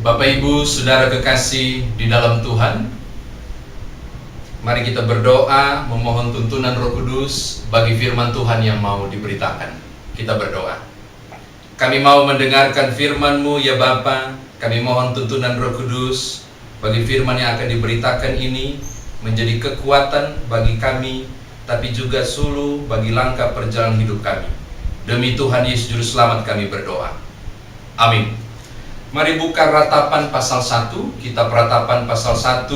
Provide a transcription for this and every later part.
Bapak Ibu, Saudara kekasih di dalam Tuhan, mari kita berdoa memohon tuntunan Roh Kudus bagi firman Tuhan yang mau diberitakan. Kita berdoa. Kami mau mendengarkan firman-Mu ya Bapa. Kami mohon tuntunan Roh Kudus bagi firman yang akan diberitakan ini menjadi kekuatan bagi kami, tapi juga suluh bagi langkah perjalanan hidup kami. Demi Tuhan Yesus Juru Selamat kami berdoa. Amin. Mari buka Ratapan pasal 1, kitab Ratapan pasal 1.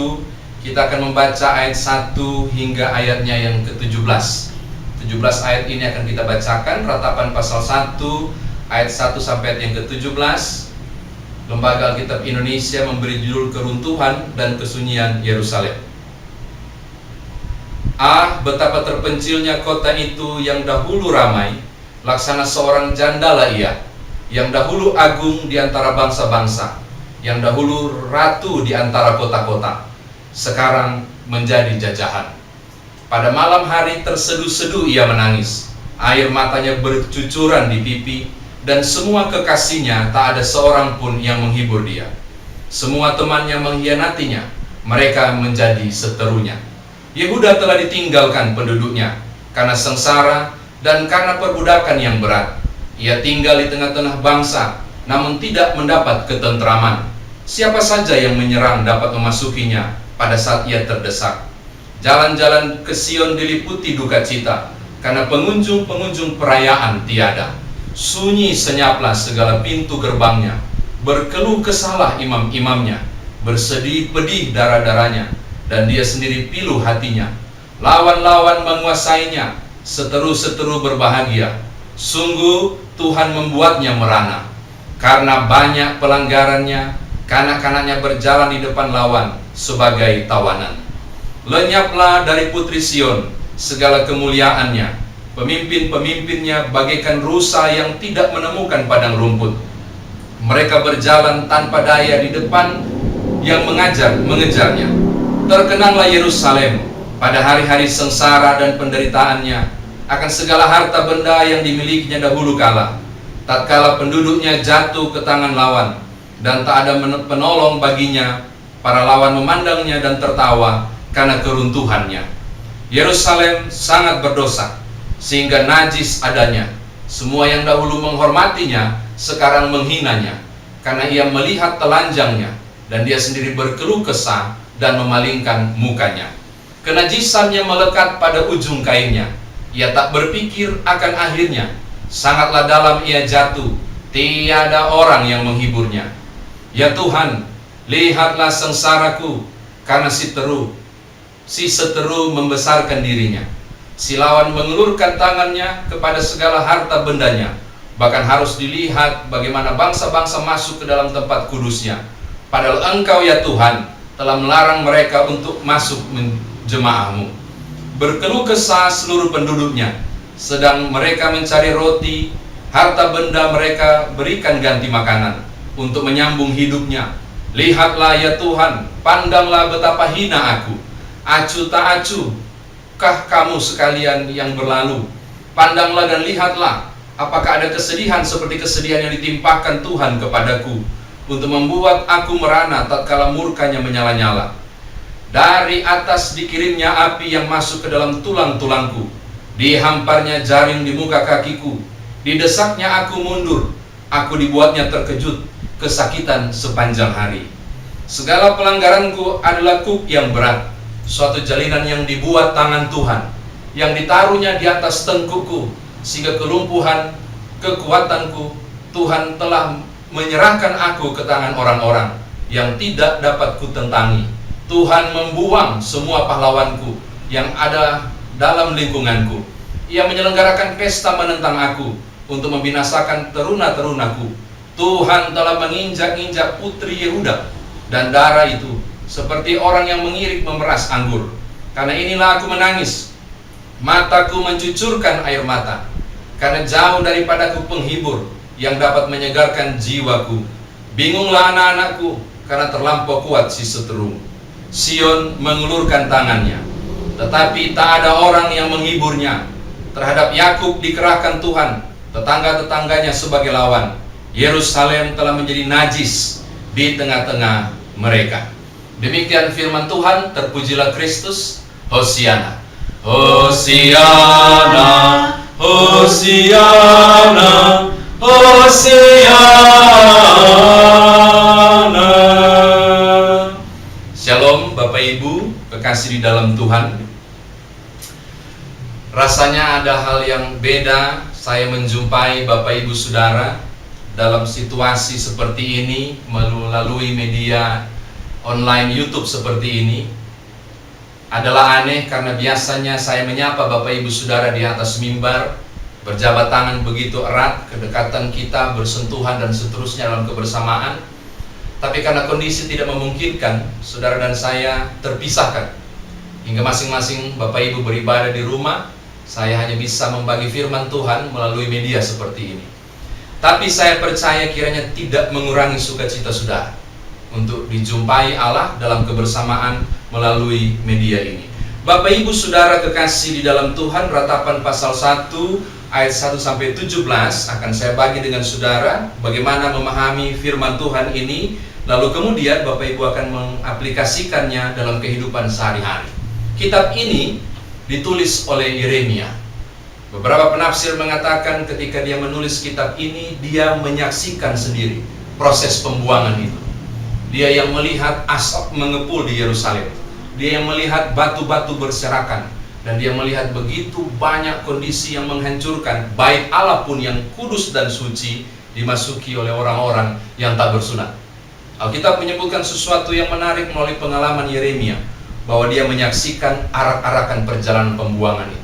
Kita akan membaca ayat 1 hingga ayatnya yang ke-17. 17 ayat ini akan kita bacakan. Ratapan pasal 1, ayat 1 sampai ayat yang ke-17. Lembaga Alkitab Indonesia memberi judul Keruntuhan dan Kesunyian Yerusalem. Ah, betapa terpencilnya kota itu yang dahulu ramai, laksana seorang jandala ia, yang dahulu agung di antara bangsa-bangsa, yang dahulu ratu di antara kota-kota, sekarang menjadi jajahan. Pada malam hari terseduh-seduh ia menangis, air matanya bercucuran di pipi, dan semua kekasihnya tak ada seorang pun yang menghibur dia. Semua temannya mengkhianatinya, mereka menjadi seterunya. Yehuda telah ditinggalkan penduduknya karena sengsara dan karena perbudakan yang berat. Ia tinggal di tengah-tengah bangsa, namun tidak mendapat ketentraman. Siapa saja yang menyerang dapat memasukinya pada saat ia terdesak. Jalan-jalan ke Sion diliputi duka cita, karena pengunjung-pengunjung perayaan tiada. Sunyi senyaplah segala pintu gerbangnya, berkeluh kesalah imam-imamnya, bersedih pedih darah-darahnya, dan dia sendiri pilu hatinya. Lawan-lawan menguasainya, seteru-seteru berbahagia. Sungguh Tuhan membuatnya merana. Karena banyak pelanggarannya, kanak-kanaknya berjalan di depan lawan sebagai tawanan. Lenyaplah dari putri Sion segala kemuliaannya. Pemimpin-pemimpinnya bagaikan rusa yang tidak menemukan padang rumput. Mereka berjalan tanpa daya di depan yang mengejarnya. Terkenanglah Yerusalem pada hari-hari sengsara dan penderitaannya, akan segala harta benda yang dimilikinya dahulu kala, tatkala penduduknya jatuh ke tangan lawan, dan tak ada penolong baginya. Para lawan memandangnya dan tertawa karena keruntuhannya. Yerusalem sangat berdosa, sehingga najis adanya. Semua yang dahulu menghormatinya sekarang menghinanya, karena ia melihat telanjangnya, dan dia sendiri berkeluh kesah dan memalingkan mukanya. Kenajisannya melekat pada ujung kainnya. Ia tak berpikir akan akhirnya. Sangatlah dalam ia jatuh, tiada orang yang menghiburnya. Ya Tuhan, lihatlah sengsaraku, karena si seteru membesarkan dirinya. Si lawan mengelurkan tangannya kepada segala harta bendanya. Bahkan harus dilihat bagaimana bangsa-bangsa masuk ke dalam tempat kudusnya. Padahal Engkau ya Tuhan telah melarang mereka untuk masuk jemaah-Mu. Berkeluh kesah seluruh penduduknya, sedang mereka mencari roti, harta benda mereka berikan ganti makanan untuk menyambung hidupnya. Lihatlah ya Tuhan, pandanglah betapa hina aku. Acuh tak acuh kah kamu sekalian yang berlalu? Pandanglah dan lihatlah, apakah ada kesedihan seperti kesedihan yang ditimpakan Tuhan kepadaku, untuk membuat aku merana tatkala murkanya menyala-nyala. Dari atas dikirimnya api yang masuk ke dalam tulang-tulangku, dihamparnya jaring di muka kakiku, didesaknya aku mundur, aku dibuatnya terkejut, kesakitan sepanjang hari. Segala pelanggaranku adalah kuk yang berat, suatu jalinan yang dibuat tangan Tuhan, yang ditaruhnya di atas tengkukku, sehingga kelumpuhan kekuatanku. Tuhan telah menyerahkan aku ke tangan orang-orang yang tidak dapat kutentangi. Tuhan membuang semua pahlawanku yang ada dalam lingkunganku. Ia menyelenggarakan pesta menentang aku untuk membinasakan teruna-terunaku. Tuhan telah menginjak-injak putri Yehuda, dan darah itu seperti orang yang mengirik memeras anggur. Karena inilah aku menangis, mataku mencucurkan air mata, karena jauh daripadaku penghibur yang dapat menyegarkan jiwaku. Bingunglah anak-anakku, karena terlampau kuat si seteru. Sion mengulurkan tangannya, tetapi tak ada orang yang menghiburnya. Terhadap Yakub dikerahkan Tuhan, tetangga-tetangganya sebagai lawan. Yerusalem telah menjadi najis, di tengah-tengah mereka. Demikian firman Tuhan, terpujilah Kristus. Hosiana, Hosiana, Hosiana, Hosiana. Shalom Bapak Ibu, kekasih di dalam Tuhan. Rasanya ada hal yang beda saya menjumpai Bapak Ibu Saudara dalam situasi seperti ini melalui media online YouTube seperti ini. Adalah aneh karena biasanya saya menyapa Bapak Ibu Saudara di atas mimbar, berjabat tangan begitu erat, kedekatan kita, bersentuhan dan seterusnya dalam kebersamaan. Tapi karena kondisi tidak memungkinkan, saudara dan saya terpisahkan. Hingga masing-masing Bapak Ibu beribadah di rumah, saya hanya bisa membagi firman Tuhan melalui media seperti ini. Tapi saya percaya kiranya tidak mengurangi sukacita saudara untuk dijumpai Allah dalam kebersamaan melalui media ini. Bapak Ibu Saudara kekasih di dalam Tuhan, Ratapan pasal 1 ayat 1 sampai 17 akan saya bagi dengan saudara bagaimana memahami firman Tuhan ini, lalu kemudian Bapak Ibu akan mengaplikasikannya dalam kehidupan sehari-hari. Kitab ini ditulis oleh Yeremia. Beberapa penafsir mengatakan ketika dia menulis kitab ini, dia menyaksikan sendiri proses pembuangan itu. Dia yang melihat asap mengepul di Yerusalem. Dia yang melihat batu-batu berserakan. Dan dia melihat begitu banyak kondisi yang menghancurkan. Bait Allah pun yang kudus dan suci dimasuki oleh orang-orang yang tak bersunat. Alkitab menyebutkan sesuatu yang menarik melalui pengalaman Yeremia, bahwa dia menyaksikan arak-arakan perjalanan pembuangan itu.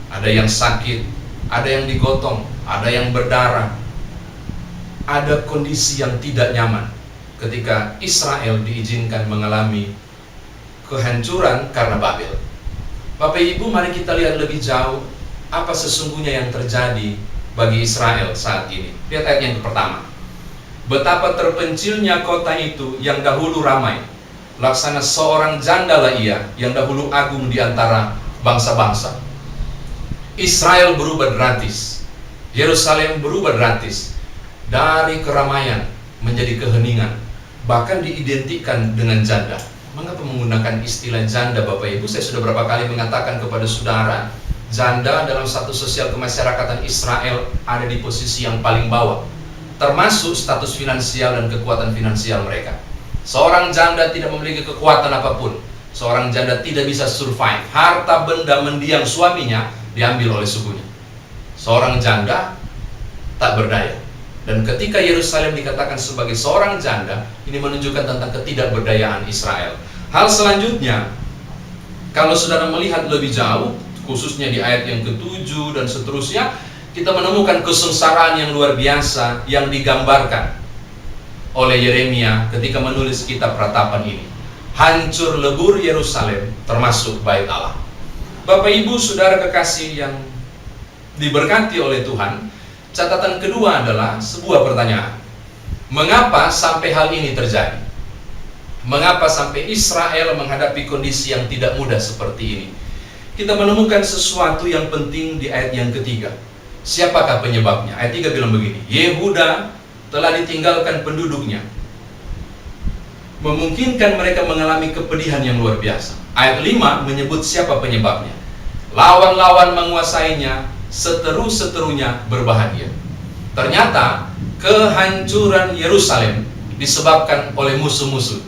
Ada yang sakit, ada yang digotong, ada yang berdarah. Ada kondisi yang tidak nyaman ketika Israel diizinkan mengalami kehancuran karena Babel. Bapak Ibu, mari kita lihat lebih jauh apa sesungguhnya yang terjadi bagi Israel saat ini. Lihat ayat yang pertama. Betapa terpencilnya kota itu yang dahulu ramai, laksana seorang jandala ia yang dahulu agung di antara bangsa-bangsa. Israel berubah drastis, Yerusalem berubah drastis, dari keramaian menjadi keheningan, bahkan diidentikan dengan janda. Mengapa menggunakan istilah janda Bapak Ibu? Saya sudah berapa kali mengatakan kepada saudara, janda dalam satu sosial kemasyarakatan Israel ada di posisi yang paling bawah, termasuk status finansial dan kekuatan finansial mereka. Seorang janda tidak memiliki kekuatan apapun. Seorang janda tidak bisa survive. Harta benda mendiang suaminya diambil oleh sukunya. Seorang janda tak berdaya. Dan ketika Yerusalem dikatakan sebagai seorang janda, ini menunjukkan tentang ketidakberdayaan Israel. Hal selanjutnya, kalau saudara melihat lebih jauh, khususnya di ayat yang ke-7 dan seterusnya, kita menemukan kesengsaraan yang luar biasa yang digambarkan oleh Yeremia ketika menulis kitab Ratapan ini. Hancur lebur Yerusalem, termasuk bait Allah. Bapak Ibu Saudara kekasih yang diberkati oleh Tuhan, catatan kedua adalah sebuah pertanyaan. Mengapa sampai hal ini terjadi? Mengapa sampai Israel menghadapi kondisi yang tidak mudah seperti ini? Kita menemukan sesuatu yang penting di ayat yang ketiga. Siapakah penyebabnya? Ayat 3 bilang begini, Yehuda telah ditinggalkan penduduknya, memungkinkan mereka mengalami kepedihan yang luar biasa. Ayat 5 menyebut siapa penyebabnya. Lawan-lawan menguasainya, seteru-seterunya berbahagia. Ternyata kehancuran Yerusalem disebabkan oleh musuh-musuh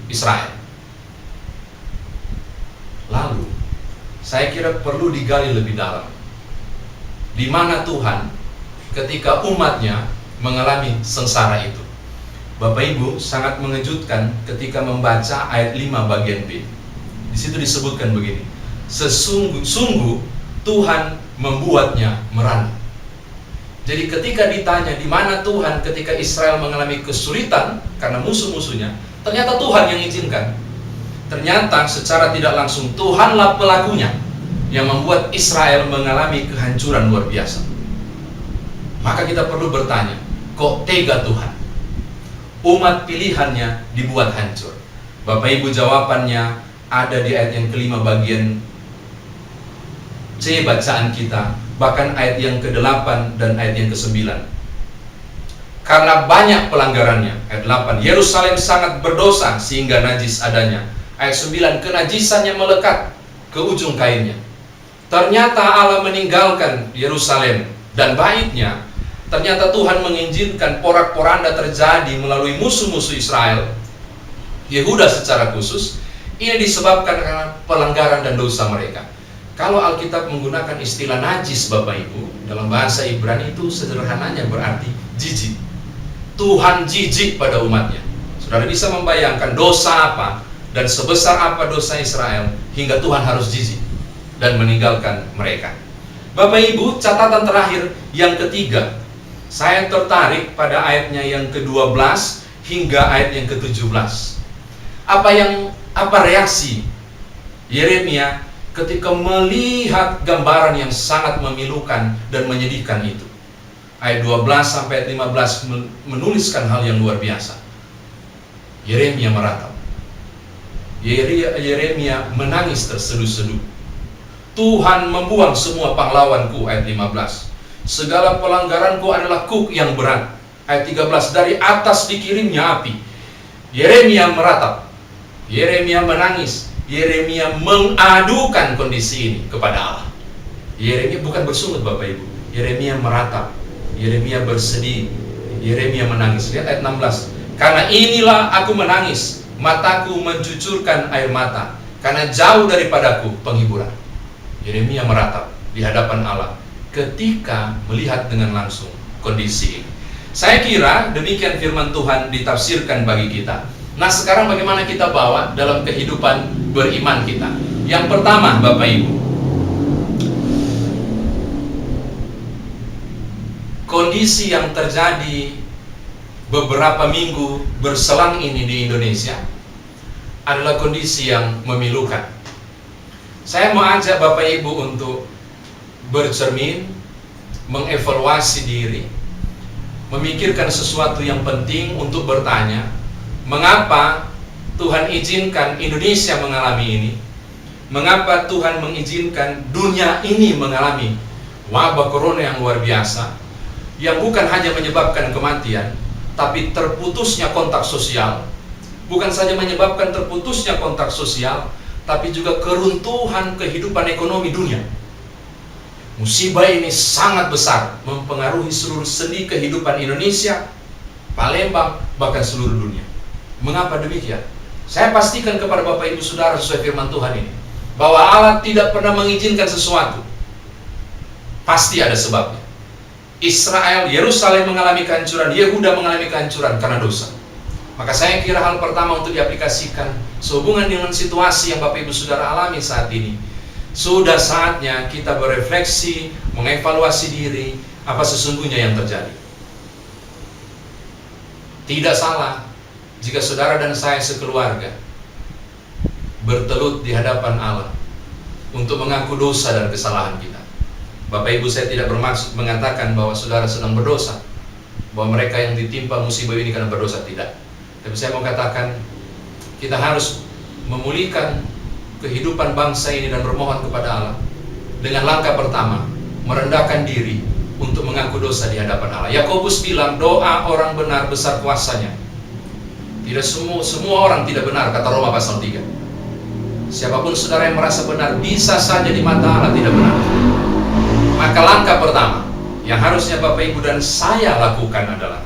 Israel. Lalu saya kira perlu digali lebih dalam, di mana Tuhan ketika umatnya mengalami sengsara itu. Bapak Ibu, sangat mengejutkan ketika membaca ayat 5 bagian B. Di situ disebutkan begini, sesungguh Tuhan membuatnya merana. Jadi ketika ditanya di mana Tuhan ketika Israel mengalami kesulitan karena musuh-musuhnya, ternyata Tuhan yang izinkan. Ternyata secara tidak langsung Tuhanlah pelakunya yang membuat Israel mengalami kehancuran luar biasa. Maka kita perlu bertanya, kok tega Tuhan? Umat pilihannya dibuat hancur. Bapak Ibu, jawabannya ada di ayat yang kelima bagian C bacaan kita, bahkan ayat yang ke-8 dan ayat yang ke-9. karena banyak pelanggarannya. Ayat 8, Yerusalem sangat berdosa sehingga najis adanya. Ayat 9, kenajisannya melekat ke ujung kainnya. Ternyata Allah meninggalkan Yerusalem dan baitnya. Ternyata Tuhan mengizinkan porak-poranda terjadi melalui musuh-musuh Israel, Yehuda secara khusus. Ini disebabkan karena pelanggaran dan dosa mereka. Kalau Alkitab menggunakan istilah najis, Bapak Ibu, dalam bahasa Ibrani itu sederhananya berarti jijik. Tuhan jijik pada umatnya. Saudara bisa membayangkan dosa apa dan sebesar apa dosa Israel hingga Tuhan harus jijik dan meninggalkan mereka. Bapak Ibu, catatan terakhir yang ketiga, saya tertarik pada ayatnya yang ke-12 hingga ayat yang ke-17. Apa reaksi Yeremia ketika melihat gambaran yang sangat memilukan dan menyedihkan itu? Ayat 12 sampai ayat 15 menuliskan hal yang luar biasa. Yeremia meratap. Yeremia menangis terseduh-seduh. Tuhan membuang semua pahlawanku, ayat 15. Segala pelanggaranku adalah kuk yang berat. Ayat 13, dari atas dikirimnya api. Yeremia meratap. Yeremia menangis. Yeremia mengadukan kondisi ini kepada Allah. Yeremia bukan bersungut, Bapak Ibu. Yeremia meratap. Yeremia bersedih. Yeremia menangis. Lihat ayat 16. Karena inilah aku menangis, mataku mencucurkan air mata, karena jauh daripadaku penghiburan. Yeremia meratap di hadapan Allah ketika melihat dengan langsung kondisi ini. Saya kira demikian firman Tuhan ditafsirkan bagi kita. Nah, sekarang bagaimana kita bawa dalam kehidupan beriman kita? Yang pertama, Bapak Ibu, kondisi yang terjadi beberapa minggu berselang ini di Indonesia adalah kondisi yang memilukan. Saya mau ajak Bapak Ibu untuk bercermin, mengevaluasi diri, memikirkan sesuatu yang penting untuk bertanya, mengapa Tuhan izinkan Indonesia mengalami ini? Mengapa Tuhan mengizinkan dunia ini mengalami wabah corona yang luar biasa, yang bukan hanya menyebabkan kematian, tapi terputusnya kontak sosial. Bukan saja menyebabkan terputusnya kontak sosial, tapi juga keruntuhan kehidupan ekonomi dunia. Musibah ini sangat besar, mempengaruhi seluruh sendi kehidupan Indonesia, Palembang, bahkan seluruh dunia. Mengapa demikian? Saya pastikan kepada Bapak Ibu Saudara sesuai firman Tuhan ini, bahwa Allah tidak pernah mengizinkan sesuatu. Pasti ada sebabnya. Israel, Yerusalem mengalami kehancuran, Yehuda mengalami kehancuran karena dosa. Maka saya kira hal pertama untuk diaplikasikan sehubungan dengan situasi yang Bapak Ibu Saudara alami saat ini, sudah saatnya kita berefleksi, mengevaluasi diri, apa sesungguhnya yang terjadi. Tidak salah jika saudara dan saya sekeluarga bertelut di hadapan Allah untuk mengaku dosa dan kesalahan kita. Bapak Ibu, saya tidak bermaksud mengatakan bahwa saudara sedang berdosa, bahwa mereka yang ditimpa musibah ini karena berdosa, tidak. Tapi saya mau katakan, kita harus memulihkan kehidupan bangsa ini dan bermohon kepada Allah dengan langkah pertama, merendahkan diri untuk mengaku dosa di hadapan Allah. Yakobus bilang, doa orang benar besar kuasanya. Tidak semua orang tidak benar, kata Roma pasal 3. Siapapun saudara yang merasa benar, bisa saja di mata Allah tidak benar. Maka langkah pertama yang harusnya Bapak Ibu dan saya lakukan adalah,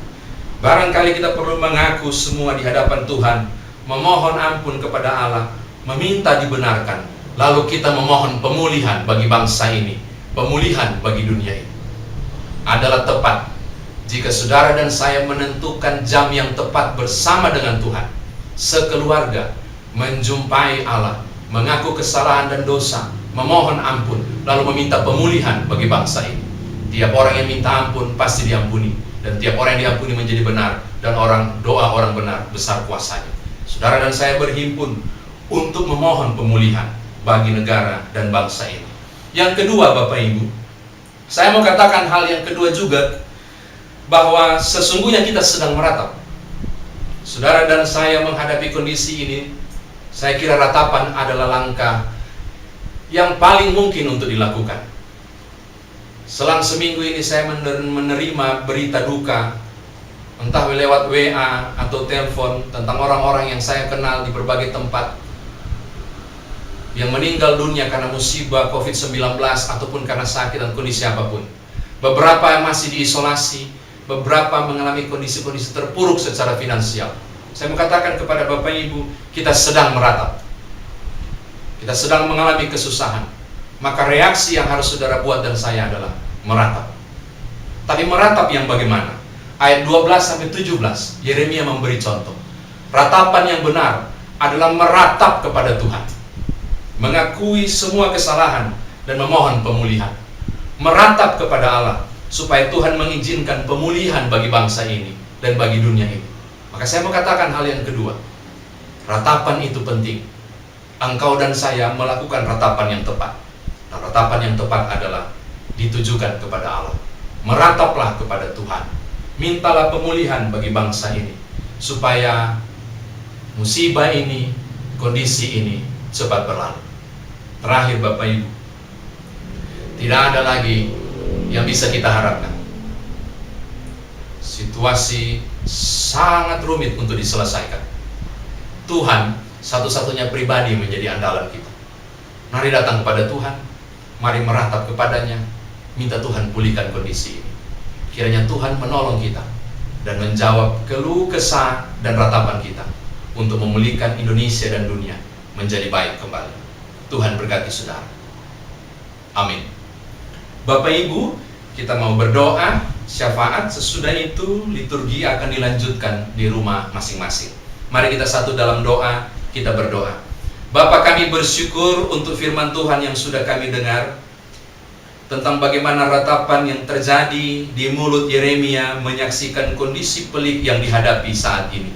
barangkali kita perlu mengaku semua di hadapan Tuhan, memohon ampun kepada Allah, meminta dibenarkan, lalu kita memohon pemulihan bagi bangsa ini, pemulihan bagi dunia ini. Adalah tepat jika saudara dan saya menentukan jam yang tepat bersama dengan Tuhan, sekeluarga, menjumpai Allah, mengaku kesalahan dan dosa, memohon ampun, lalu meminta pemulihan bagi bangsa ini. Tiap orang yang minta ampun pasti diampuni, dan tiap orang yang diampuni menjadi benar, dan doa orang benar besar kuasanya. Saudara dan saya berhimpun untuk memohon pemulihan bagi negara dan bangsa ini. Yang kedua, Bapak Ibu, saya mau katakan hal yang kedua juga, bahwa sesungguhnya kita sedang meratap. Saudara dan saya menghadapi kondisi ini, saya kira ratapan adalah langkah yang paling mungkin untuk dilakukan. Selang seminggu ini saya menerima berita duka entah lewat WA atau telepon, tentang orang-orang yang saya kenal di berbagai tempat yang meninggal dunia karena musibah COVID-19 ataupun karena sakit dan kondisi apapun. Beberapa masih diisolasi, beberapa mengalami kondisi-kondisi terpuruk secara finansial. Saya mau katakan kepada Bapak Ibu, kita sedang meratap. Kita sedang mengalami kesusahan. Maka reaksi yang harus saudara buat dan saya adalah meratap. Tapi meratap yang bagaimana? Ayat 12-17, Yeremia memberi contoh. Ratapan yang benar adalah meratap kepada Tuhan, mengakui semua kesalahan dan memohon pemulihan. Meratap kepada Allah supaya Tuhan mengizinkan pemulihan bagi bangsa ini dan bagi dunia ini. Maka saya mau katakan hal yang kedua. Ratapan itu penting. Engkau dan saya melakukan ratapan yang tepat. Nah, ratapan yang tepat adalah ditujukan kepada Allah. Merataplah kepada Tuhan. Mintalah pemulihan bagi bangsa ini supaya musibah ini, kondisi ini cepat berlalu. Terakhir Bapak Ibu, tidak ada lagi yang bisa kita harapkan. Situasi sangat rumit untuk diselesaikan. Tuhan satu-satunya pribadi menjadi andalan kita. Mari datang kepada Tuhan, mari meratap kepadanya, minta Tuhan pulihkan kondisi ini. Kiranya Tuhan menolong kita dan menjawab keluh kesah dan ratapan kita untuk memulihkan Indonesia dan dunia menjadi baik kembali. Tuhan berkati saudara. Amin. Bapak Ibu, kita mau berdoa syafaat. Sesudah itu liturgi akan dilanjutkan di rumah masing-masing. Mari kita satu dalam doa, kita berdoa. Bapa, kami bersyukur untuk firman Tuhan yang sudah kami dengar tentang bagaimana ratapan yang terjadi di mulut Yeremia menyaksikan kondisi pelik yang dihadapi saat ini.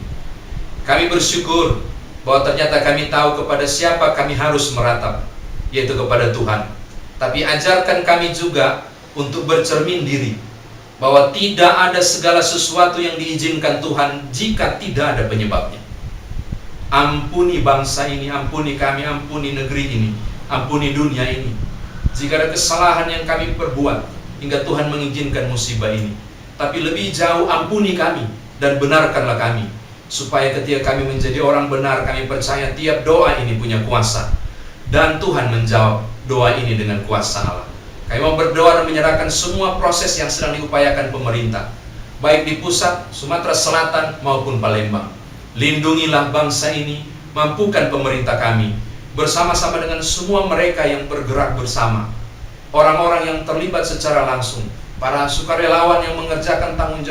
Kami bersyukur bahwa ternyata kami tahu kepada siapa kami harus meratap, yaitu kepada Tuhan. Tapi ajarkan kami juga untuk bercermin diri bahwa tidak ada segala sesuatu yang diizinkan Tuhan jika tidak ada penyebabnya. Ampuni bangsa ini, ampuni kami, ampuni negeri ini, ampuni dunia ini. Jika ada kesalahan yang kami perbuat hingga Tuhan mengizinkan musibah ini, tapi lebih jauh ampuni kami dan benarkanlah kami, supaya ketika kami menjadi orang benar, kami percaya tiap doa ini punya kuasa dan Tuhan menjawab doa ini dengan kuasa Allah. Kami mau berdoa dan menyerahkan semua proses yang sedang diupayakan pemerintah, baik di pusat, Sumatera Selatan maupun Palembang. Lindungilah bangsa ini, mampukan pemerintah kami bersama-sama dengan semua mereka yang bergerak bersama, orang-orang yang terlibat secara langsung, para sukarelawan yang mengerjakan tanggung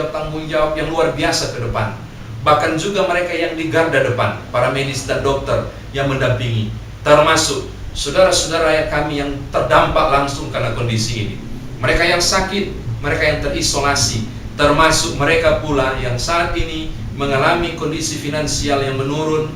jawab yang luar biasa ke depan, bahkan juga mereka yang di garda depan, para medis dan dokter yang mendampingi, termasuk saudara-saudara kami yang terdampak langsung karena kondisi ini, mereka yang sakit, mereka yang terisolasi, termasuk mereka pula yang saat ini mengalami kondisi finansial yang menurun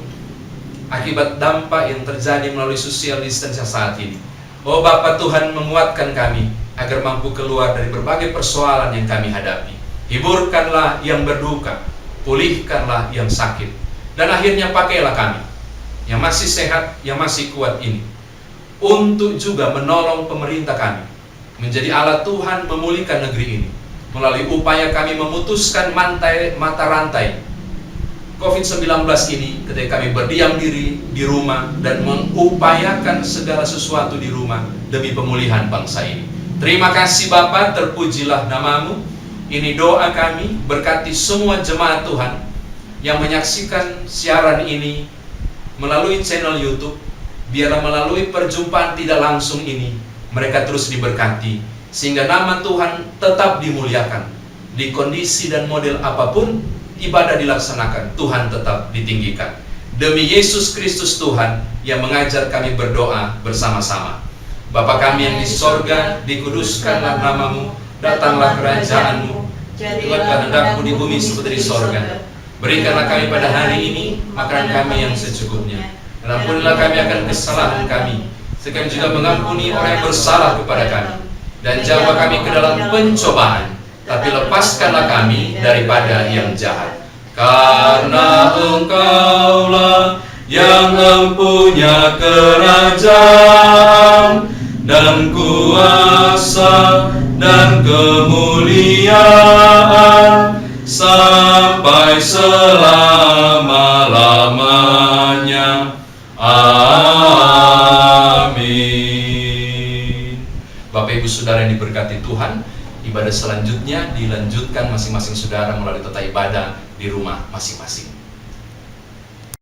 akibat dampak yang terjadi melalui social distancing saat ini. Oh Bapa Tuhan, menguatkan kami agar mampu keluar dari berbagai persoalan yang kami hadapi. Hiburkanlah yang berduka, pulihkanlah yang sakit, dan akhirnya pakailah kami yang masih sehat, yang masih kuat ini untuk juga menolong pemerintah kami menjadi alat Tuhan memulihkan negeri ini melalui upaya kami memutuskan mata rantai COVID-19 ini ketika kami berdiam diri di rumah dan mengupayakan segala sesuatu di rumah demi pemulihan bangsa ini. Terima kasih Bapa, terpujilah namamu. Ini doa kami, berkati semua jemaat Tuhan yang menyaksikan siaran ini melalui channel YouTube. Biarlah melalui perjumpaan tidak langsung ini mereka terus diberkati, sehingga nama Tuhan tetap dimuliakan. Di kondisi dan model apapun ibadah dilaksanakan, Tuhan tetap ditinggikan. Demi Yesus Kristus Tuhan yang mengajar kami berdoa bersama-sama. Bapa kami yang di sorga, dikuduskanlah namamu, datanglah kerajaanmu, jadilah kehendakmu di bumi seperti di sorga. Berikanlah kami pada hari ini makanan kami yang secukupnya, dan ampunilah kami akan kesalahan kami, sehingga kami juga mengampuni orang yang bersalah kepada kami. Dan janganlah kami ke dalam pencobaan, tapi lepaskanlah kami daripada yang jahat. Karena Engkaulah yang mempunyai kerajaan dan kuasa dan kemuliaan sampai selama-lamanya. Amin. Bapak Ibu Saudara yang diberkati Tuhan, ibadah selanjutnya dilanjutkan masing-masing saudara melalui tata ibadah di rumah masing-masing.